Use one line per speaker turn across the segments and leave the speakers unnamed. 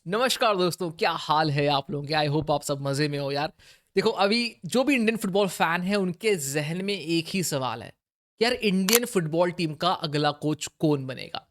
नमस्कार दोस्तों, क्या हाल है आप लोगों के। आई होप आप सब मज़े में हो यार। देखो, अभी जो भी इंडियन फुटबॉल फैन है उनके जहन में एक ही सवाल है कि यार इंडियन फुटबॉल टीम का अगला कोच कौन बनेगा।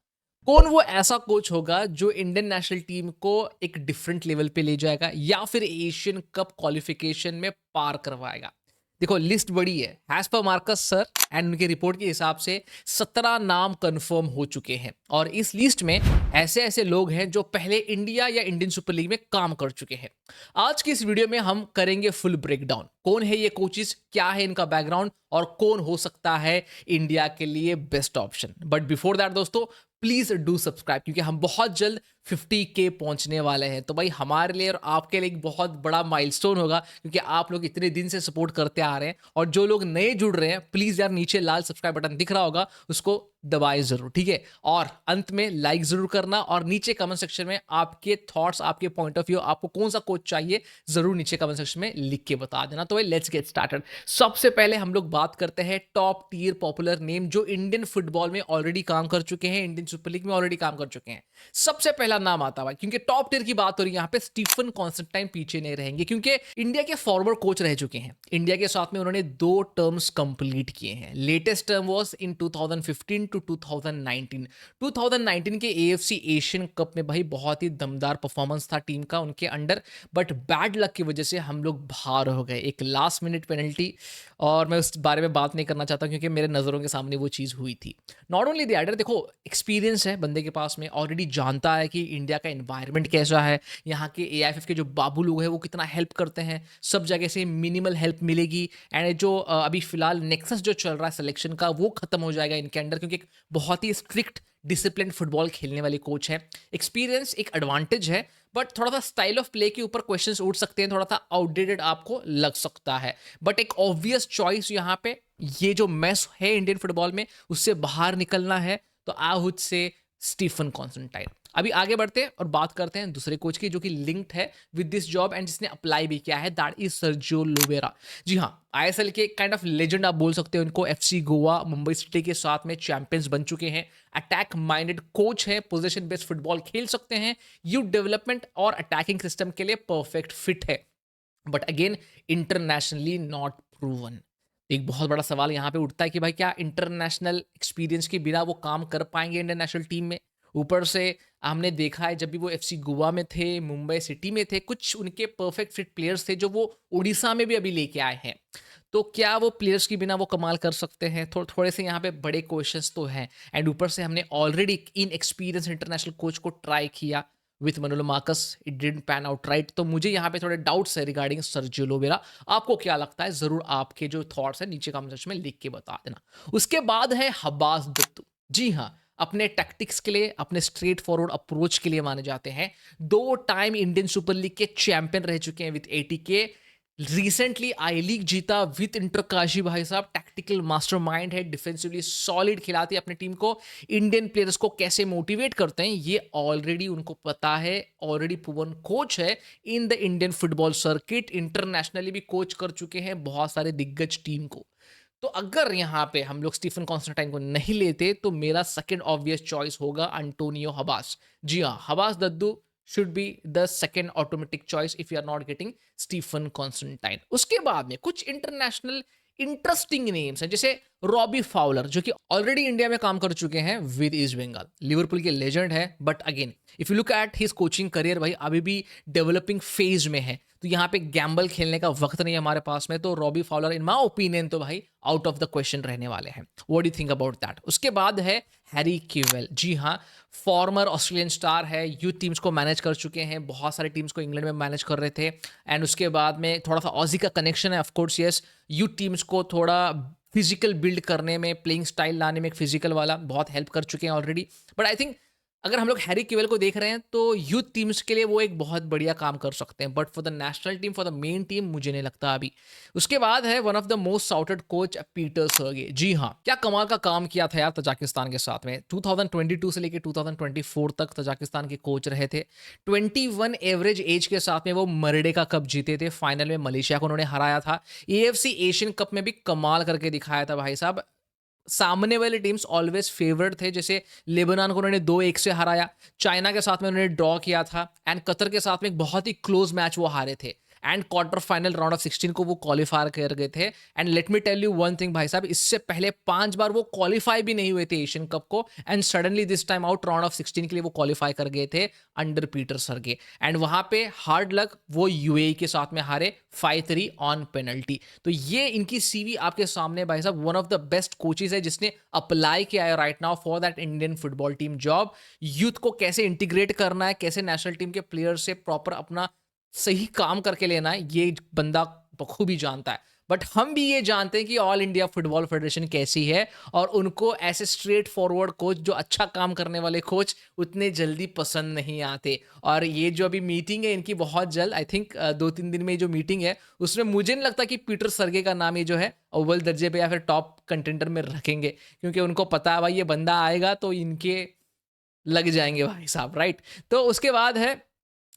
कौन वो ऐसा कोच होगा जो इंडियन नेशनल टीम को एक डिफरेंट लेवल पे ले जाएगा या फिर एशियन कप क्वालिफिकेशन में पार करवाएगा। देखो, लिस्ट बड़ी है। As per Marcus sir and उनकी रिपोर्ट के हिसाब से 17 नाम कंफर्म हो चुके हैं और इस लिस्ट में ऐसे ऐसे लोग हैं जो पहले इंडिया या इंडियन सुपर लीग में काम कर चुके हैं। आज की इस वीडियो में हम करेंगे फुल ब्रेकडाउन। कौन है ये कोचेस, क्या है इनका बैकग्राउंड और कौन हो सकता है इंडिया के लिए best option. But before that दोस्तों, प्लीज डू सब्सक्राइब क्योंकि हम बहुत जल्द 50K पहुंचने वाले हैं। तो भाई हमारे लिए और आपके लिए एक बहुत बड़ा माइलस्टोन होगा क्योंकि आप लोग इतने दिन से सपोर्ट करते आ रहे हैं। और जो लोग नए जुड़ रहे हैं, प्लीज यार नीचे लाल सब्सक्राइब बटन दिख रहा होगा, उसको दबाए जरूर, ठीक है। और अंत में लाइक जरूर करना और नीचे कमेंट सेक्शन में आपके थॉट्स, आपके पॉइंट ऑफ व्यू, आपको कौन सा कोच चाहिए, जरूर नीचे कमेंट सेक्शन में लिख के बता देना। तो भाई लेट्स गेट स्टार्टेड। सबसे पहले हम लोग बात करते हैं टॉप टियर पॉपुलर नेम जो इंडियन फुटबॉल में ऑलरेडी काम कर चुके हैं, इंडियन सुपर लीग में ऑलरेडी काम कर चुके हैं। सबसे पहला नाम आता है क्योंकि टॉप टियर की बात हो रही है यहाँ पे, स्टीफन कॉन्स्टेंटाइन पीछे नहीं रहेंगे क्योंकि इंडिया के फॉरवर्ड कोच रह चुके हैं। इंडिया के साथ में उन्होंने 2 टर्म्स कंप्लीट किए हैं। Latest term was in 2015 to 2019। 2019 के एएफसी एशियन कप में भाई बहुत ही दमदार परफॉर्मेंस था टीम का उनके अंडर, बट बैड लक की वजह से हम लोग बाहर हो गए, एक लास्ट मिनट पेनल्टी। और मैं उस बारे में बात नहीं करना चाहता क्योंकि मेरे नज़रों के सामने वो चीज़ हुई थी। नॉट ओनली दैट, देखो एक्सपीरियंस है बंदे के पास में, ऑलरेडी जानता है कि इंडिया का एनवायरनमेंट कैसा है, यहाँ के एआईएफएफ के जो बाबू लोग हैं वो कितना हेल्प करते हैं, सब जगह से मिनिमल हेल्प मिलेगी। एंड जो अभी फिलहाल नेक्सस जो चल रहा है सिलेक्शन का, वो खत्म हो जाएगा इनके अंडर क्योंकि एक बहुत ही स्ट्रिक्ट डिसिप्लिन फुटबॉल खेलने वाले कोच हैं। एक्सपीरियंस एक एडवांटेज है, बट थोड़ा सा स्टाइल ऑफ प्ले के ऊपर क्वेश्चंस उठ सकते हैं, थोड़ा सा आउटडेटेड आपको लग सकता है। बट एक ऑब्वियस चॉइस यहाँ पे, ये जो मैस है इंडियन फुटबॉल में उससे बाहर निकलना है तो I would say Stephen Constantine. अभी आगे बढ़ते हैं और बात करते हैं दूसरे कोच की जो कि लिंक्ड है विद दिस जॉब एंड जिसने अप्लाई भी किया है, दैट इज सर्जियो लोवेरा। जी हाँ, आईएसएल के काइंड ऑफ लेजेंड आप बोल सकते हो इनको। एफसी गोवा, मुंबई सिटी के साथ में चैंपियंस बन चुके हैं। अटैक माइंडेड कोच है, पोजीशन बेस्ड फुटबॉल खेल सकते हैं, यूथ डेवलपमेंट और अटैकिंग सिस्टम के लिए परफेक्ट फिट है। But again internationally not proven. एक बहुत बड़ा सवाल यहाँ पे उठता है कि भाई क्या इंटरनेशनल एक्सपीरियंस के बिना वो काम कर पाएंगे इंडियन नेशनल टीम में। ऊपर से हमने देखा है जब भी वो एफसी गोवा में थे, मुंबई सिटी में थे, कुछ उनके परफेक्ट फिट प्लेयर्स थे जो वो उड़ीसा में भी अभी लेके आए हैं। तो क्या वो प्लेयर्स के बिना वो कमाल कर सकते हैं? थोड़े से यहाँ पे बड़े क्वेश्चंस तो हैं। एंड ऊपर से हमने already in experience international coach को ट्राई किया with मनोलो Marcus, it didn't pan out right. तो मुझे यहाँ पे थोड़े डाउट्स है रिगार्डिंग सर्जियो लोवेरा। आपको क्या लगता है? जरूर आपके जो थॉट्स है नीचे कमेंट सेक्शन में लिख के बता देना। उसके बाद है हबास दत्तू। जी हाँ, अपने टैक्टिक्स के लिए, अपने स्ट्रेट फॉरवर्ड अप्रोच के लिए माने जाते हैं। 2 टाइम इंडियन सुपर लीग के चैंपियन रह चुके हैं with ATK. Recently I league जीता विथ इंटरकाशी। भाई साहब टैक्टिकल मास्टरमाइंड है, डिफेंसिवली सॉलिड खिलाते हैं अपनी टीम को। इंडियन प्लेयर्स को कैसे मोटिवेट करते हैं ये ऑलरेडी उनको पता है, ऑलरेडी प्रूवन कोच है in the Indian football circuit. Internationally भी कोच कर चुके हैं बहुत सारे दिग्गज टीम को। तो अगर यहाँ पे हम लोग स्टीफन कॉन्स्टेंटाइन को नहीं लेते तो मेरा सेकंड ऑब्वियस चॉइस होगा अंटोनियो हबास। जी हाँ, हबास दद्दू should be the second automatic choice if you are not getting Stephen Constantine. उसके बाद में कुछ इंटरनेशनल इंटरेस्टिंग नेम्स हैं, जैसे रॉबी फाउलर जो कि ऑलरेडी इंडिया में काम कर चुके हैं विद ईस्ट बंगाल, लिवरपूल के लेजेंड है। But again if you look at his coaching career, भाई अभी भी डेवलपिंग फेज में है, तो यहाँ पे गैम्बल खेलने का वक्त नहीं है हमारे पास में। तो Robbie Fowler in my opinion तो भाई आउट ऑफ द क्वेश्चन रहने वाले हैं। What do you think about that? उसके बाद है हैरी क्यूवेल। जी हाँ, फॉर्मर ऑस्ट्रेलियन स्टार है, यूथ टीम्स को मैनेज कर चुके हैं, बहुत सारे टीम्स को इंग्लैंड में मैनेज कर रहे थे। एंड उसके बाद में थोड़ा सा ऑजी का कनेक्शन है ऑफकोर्स, यस। यूथ टीम्स को थोड़ा फिजिकल बिल्ड करने में, प्लेइंग स्टाइल लाने में एक फिजिकल वाला बहुत हेल्प कर चुके हैं ऑलरेडी। बट आई थिंक अगर हम लोग हैरी क्यूवेल को देख रहे हैं तो यूथ टीम्स के लिए वो एक बहुत बढ़िया काम कर सकते हैं, but for the national team, for the main team मुझे नहीं लगता अभी। उसके बाद है one of the most sorted coach Peter Serge. जी हाँ, क्या कमाल का काम किया था यार तजाकिस्तान के साथ में। 2022 से लेकर 2024 तक तजाकिस्तान के कोच रहे थे। 21 एवरेज एज के साथ में वो मरडे का कप जीते थे, फाइनल में मलेशिया को उन्होंने हराया था। एएफसी एशियन कप में भी कमाल करके दिखाया था भाई साहब। सामने वाले टीम्स ऑलवेज फेवरेट थे, जैसे लेबनान को उन्होंने 2-1 से हराया, चाइना के साथ में उन्होंने ड्रॉ किया था, एंड कतर के साथ में एक बहुत ही क्लोज मैच वो हारे थे, and quarter final round of 16 को वो क्वालिफाई कर गए थे। And let me tell you one thing भाई साहब, इससे पहले 5 बार वो क्वालिफाई भी नहीं हुए थे एशियन कप को, and suddenly this time out round of 16 के लिए वो क्वालिफाई कर गए थे अंडर पीटर सरगे। एंड वहां पे हार्ड लक वो यूएई के साथ में हारे 5-3 ऑन पेनल्टी। तो ये इनकी सीवी आपके सामने भाई साहब, one of the best coaches है जिसने अप्लाई किया है right now for that Indian football team job. Youth को कैसे इंटीग्रेट करना है, कैसे नेशनल टीम के प्लेयर से प्रॉपर अपना सही काम करके लेना है, ये बंदा बखूबी जानता है। बट हम भी ये जानते हैं कि ऑल इंडिया फुटबॉल फेडरेशन कैसी है, और उनको ऐसे स्ट्रेट फॉरवर्ड कोच, जो अच्छा काम करने वाले कोच उतने जल्दी पसंद नहीं आते। और ये जो अभी मीटिंग है इनकी बहुत जल्द, आई थिंक 2-3 दिन में जो मीटिंग है उसमें मुझे नहीं लगता कि पीटर सरगे का नाम ये जो है अव्वल दर्जे पे या फिर टॉप कंटेंडर में रखेंगे, क्योंकि उनको पता है भाई ये बंदा आएगा तो इनके लग जाएंगे भाई साहब, राइट। तो उसके बाद है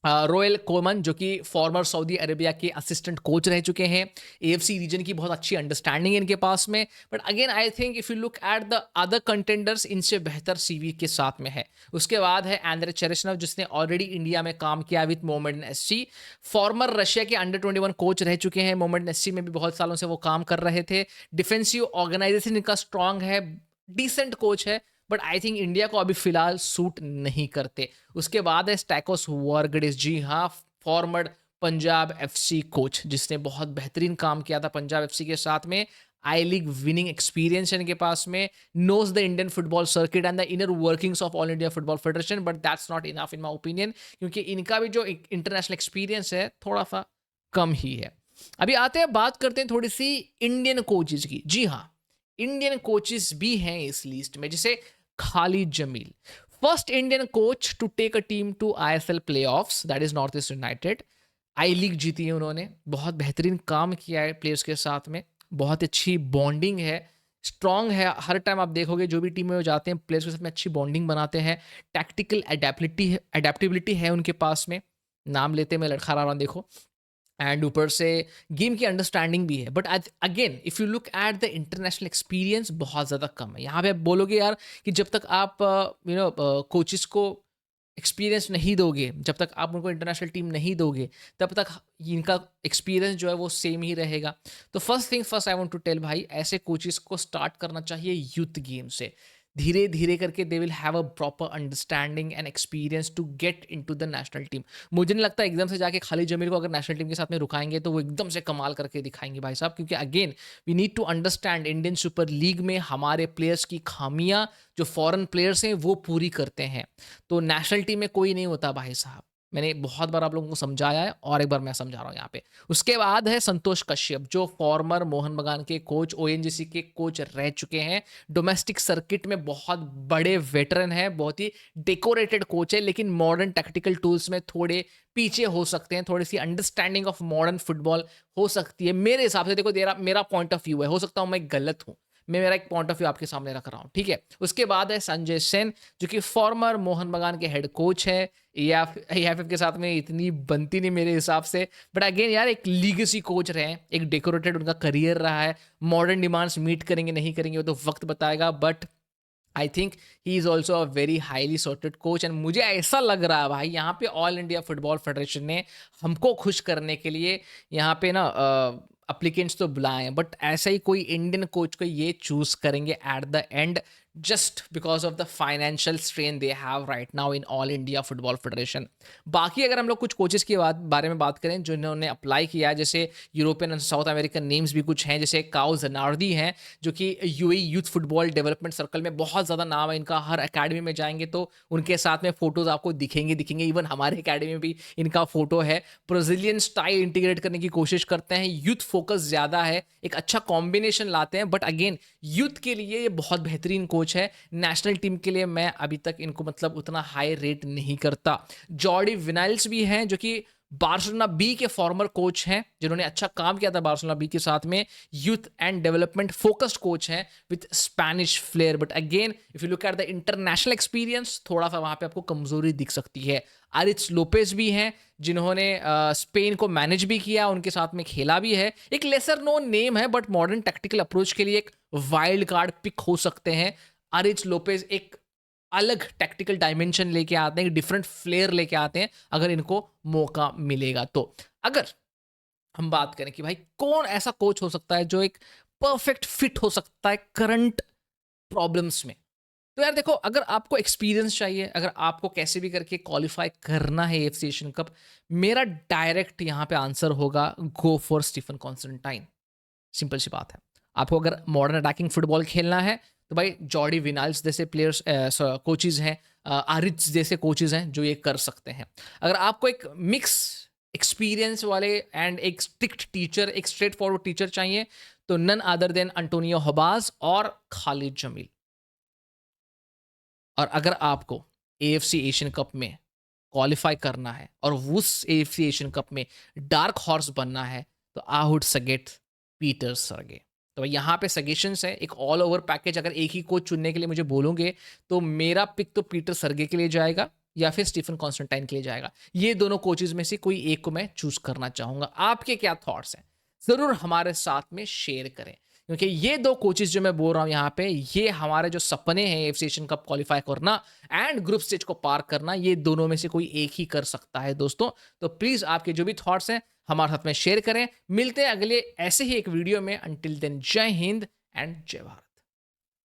रोयल कोमन, जो कि फॉर्मर सऊदी अरेबिया के असिस्टेंट कोच रह चुके हैं। एएफसी रीजन की बहुत अच्छी अंडरस्टैंडिंग है इनके पास में। But again I think if you look at the other contenders, इनसे बेहतर सीवी के साथ में है। उसके बाद है एंड्रे चेरेशनव, जिसने ऑलरेडी इंडिया में काम किया with Mohammedan SC. Farmer Russia के अंडर 21 कोच रह चुके हैं, मोहम्मडन एससी में भी बहुत सालों से वो काम कर रहे थे। डिफेंसिव ऑर्गेनाइजेशन इनका स्ट्रांग है, डिसेंट कोच है, बट आई थिंक इंडिया को अभी फिलहाल सूट नहीं करते। उसके बाद है स्टैकोस वर्गडिस, जी हाँ, फॉर्मर पंजाब एफसी कोच, जिसने बहुत बेहतरीन काम किया था पंजाब एफसी के साथ में। आई लीग विनिंग एक्सपीरियंस है इनके पास में, knows the Indian football circuit and the inner workings of All India Football Federation, but that's not enough in my opinion, क्योंकि इनका भी जो इंटरनेशनल एक्सपीरियंस है थोड़ा सा कम ही है। अभी आते हैं, बात करते हैं थोड़ी सी इंडियन कोचेज की। जी हाँ, इंडियन कोचेस भी हैं इस लिस्ट में, जैसे Khalid Jamil, first Indian coach to take a team to ISL playoffs, that is North East United. I league जीती है उन्होंने, बहुत बेहतरीन काम किया है प्लेयर्स के साथ में, बहुत अच्छी बॉन्डिंग है, स्ट्रांग है। हर टाइम आप देखोगे जो भी टीम में वो जाते हैं प्लेयर्स के साथ में अच्छी बॉन्डिंग बनाते हैं। टैक्टिकल एडेप्टिबिलिटी है उनके पास में, नाम लेते में लड़खड़ा रहा हूं, देखो। एंड ऊपर से गेम की अंडरस्टैंडिंग भी है। But again if you look at the international experience, बहुत ज़्यादा कम है। यहाँ पे आप बोलोगे यार कि जब तक आप कोचेस को एक्सपीरियंस नहीं दोगे, जब तक आप उनको इंटरनेशनल टीम नहीं दोगे, तब तक इनका एक्सपीरियंस जो है वो सेम ही रहेगा। तो first thing first I want to tell भाई, ऐसे कोचेस को स्टार्ट करना चाहिए यूथ गेम से। धीरे धीरे करके they will have a proper understanding and experience to get into the national team. मुझे नहीं लगता एकदम से जाके खालिद जमील को अगर नेशनल टीम के साथ में रुकाएंगे तो वो एकदम से कमाल करके दिखाएंगे भाई साहब, क्योंकि again we need to understand Indian Super League में हमारे प्लेयर्स की खामियां जो फॉरेन प्लेयर्स हैं वो पूरी करते हैं। तो नेशनल टीम में कोई नहीं होता भाई साहब, मैंने बहुत बार आप लोगों को समझाया है और एक बार मैं समझा रहा हूँ यहाँ पे। उसके बाद है संतोष कश्यप, जो फॉर्मर मोहन बगान के कोच, ओएनजीसी के कोच रह चुके हैं। डोमेस्टिक सर्किट में बहुत बड़े वेटरन है, बहुत ही डेकोरेटेड कोच है, लेकिन मॉडर्न टैक्टिकल टूल्स में थोड़े पीछे हो सकते हैं। थोड़ी सी अंडरस्टैंडिंग ऑफ मॉडर्न फुटबॉल हो सकती है मेरे हिसाब से। देखो मेरा पॉइंट ऑफ व्यू है, हो सकता हूँ मैं गलत हूँ, मैं मेरा एक पॉइंट ऑफ व्यू आपके सामने रख रहा हूँ, ठीक है। उसके बाद है संजय सेन, जो कि फॉर्मर मोहन बगान के हेड कोच है। एएफएफ के साथ में इतनी बनती नहीं मेरे हिसाब से, बट अगेन यार एक लीगेसी कोच रहे हैं, एक डेकोरेटेड उनका करियर रहा है। मॉडर्न डिमांड्स मीट करेंगे नहीं करेंगे वो तो वक्त बताएगा, but I think he is also a very highly sorted coach. And मुझे ऐसा लग रहा है भाई, यहाँ पे ऑल इंडिया फुटबॉल फेडरेशन ने हमको खुश करने के लिए यहाँ पे ना अप्लीकेंट्स तो बुलाए हैं, बट ऐसा ही कोई इंडियन कोच को ये चूज करेंगे at the end, just because of the financial strain they have right now in all India Football federation. बाकी अगर हम लोग कुछ कोचेस के बारे में बात करें जिन्होंने अप्लाई किया, जैसे European and south American names भी कुछ हैं, जैसे काउ जनार्दी हैं, जो कि UAE youth football development circle में बहुत ज़्यादा नाम है इनका। हर अकेडमी में जाएंगे तो उनके साथ में फोटोज आपको दिखेंगे। इवन हमारे अकेडमी में भी इनका फोटो है। ब्राजीलियन स्टाइल इंटीग्रेट करने की कोशिश करते हैं, यूथ फोकस ज़्यादा है, एक अच्छा कॉम्बिनेशन लाते हैं। बट अगेन यूथ के लिए ये बहुत बेहतरीन कोच है। नेशनल टीम के लिए मैं अभी तक इनको मतलब उतना हाई रेट नहीं करता। जॉर्डी विनाइल्स भी हैं, जो कि बार्सिलोना बी के फॉर्मर कोच हैं, जिन्होंने अच्छा काम किया था बार्सिलोना बी के साथ में। Youth and development focused coach हैं with Spanish flair, but again if you look at the international experience, थोड़ा सा वहां पे आपको कमजोरी दिख सकती है। आरिच लोपेज भी हैं, जिन्होंने स्पेन को मैनेज भी किया, उनके साथ में खेला भी है। एक लेसर नोन नेम है बट मॉडर्न टैक्टिकल अप्रोच के लिए एक वाइल्ड कार्ड पिक हो सकते हैं। अरिच लोपेज एक अलग टैक्टिकल डायमेंशन लेके आते हैं, डिफरेंट फ्लेयर लेके आते हैं अगर इनको मौका मिलेगा तो। अगर हम बात करें कि भाई कौन ऐसा कोच हो सकता है जो एक परफेक्ट फिट हो सकता है करंट प्रॉब्लम्स में, तो यार देखो, अगर आपको एक्सपीरियंस चाहिए, अगर आपको कैसे भी करके क्वालिफाई करना है एएफसी एशियन कप, मेरा डायरेक्ट यहाँ पे आंसर होगा go for Stephen Constantine. Simple सी बात है। आपको अगर मॉडर्न अटैकिंग फुटबॉल खेलना है तो भाई जॉर्डी विनाल्स जैसे प्लेयर्स कोचेज हैं, आरिच जैसे कोचेज हैं जो ये कर सकते हैं। अगर आपको एक मिक्स एक्सपीरियंस वाले एंड एक स्ट्रिक्ट टीचर, एक स्ट्रेट फॉरवर्ड टीचर चाहिए, तो नन अदर देन अंटोनियो हबाज और खालिद जमील। और अगर आपको एएफसी एशियन कप में क्वालिफाई करना है और उस एएफसी एशियन कप में डार्क हॉर्स बनना है, तो आई वुड सजेस्ट पीटर सरगे। तो यहाँ पे सजेशंस है, एक ऑल ओवर पैकेज। अगर एक ही कोच चुनने के लिए मुझे बोलोगे तो मेरा पिक तो पीटर सरगे के लिए जाएगा या फिर स्टीफन कॉन्स्टेंटाइन के लिए जाएगा। ये दोनों कोचेज में से कोई एक को मैं चूज करना चाहूंगा। आपके क्या थॉट्स हैं जरूर हमारे साथ में शेयर करें, क्योंकि ये दो कोचेज जो मैं बोल रहा हूं यहाँ पे, ये हमारे जो सपने हैं एएफसी एशियन कप क्वालिफाई करना एंड ग्रुप स्टेज को पार करना, ये दोनों में से कोई एक ही कर सकता है दोस्तों। तो प्लीज आपके जो भी थॉट्स हैं हमारे साथ में शेयर करें। मिलते हैं अगले ऐसे ही एक वीडियो में। अंटिल देन जय हिंद एंड जय भारत।